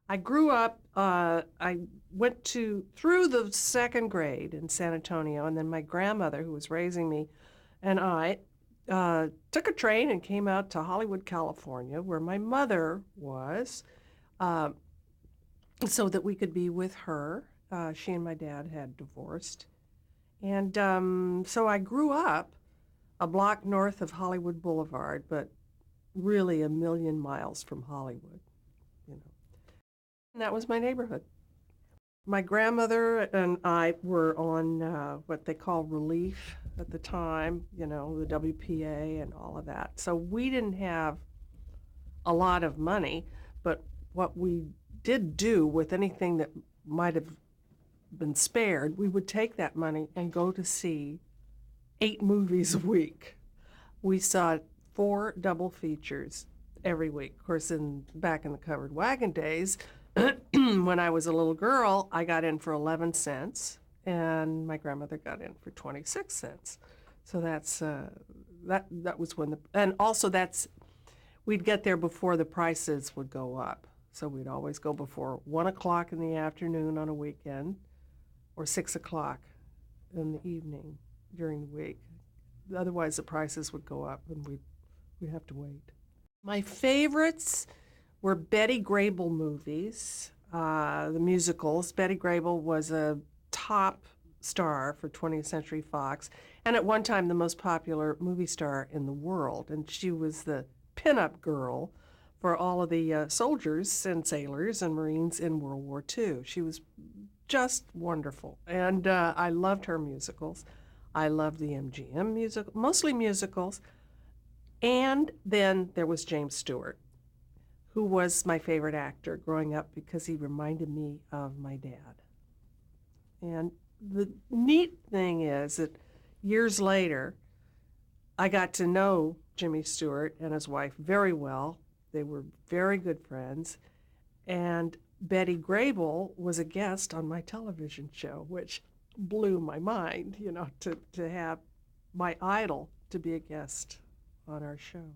I grew up, I went through the second grade in San Antonio, and then my grandmother, who was raising me, and I took a train and came out to Hollywood, California, where my mother was, uh, so that we could be with her. She and my dad had divorced. And so I grew up a block north of Hollywood Boulevard, but really a million miles from Hollywood, you know. And that was my neighborhood. My grandmother and I were on what they call relief at the time, the WPA and all of that. So we didn't have a lot of money, but what we did do with anything that might have been spared, we would take that money and go to see 8 movies a week. We saw 4 double features every week. Of course, back in the covered wagon days, when I was a little girl, I got in for 11 cents, and my grandmother got in for 26 cents. So that was when and also we'd get there before the prices would go up. So we'd always go before 1 o'clock in the afternoon on a weekend, or 6 o'clock in the evening during the week. Otherwise, the prices would go up, and we'd have to wait. My favorites were Betty Grable movies, the musicals. Betty Grable was a top star for 20th Century Fox, and at one time the most popular movie star in the world. And she was the pinup girl for all of the soldiers and sailors and Marines in World War II. She was just wonderful, and I loved her musicals. I loved the MGM music, mostly musicals. And then there was James Stewart, who was my favorite actor growing up because he reminded me of my dad. And the neat thing is that years later, I got to know Jimmy Stewart and his wife very well. They were very good friends. And Betty Grable was a guest on my television show, which blew my mind, to have my idol to be a guest on our show.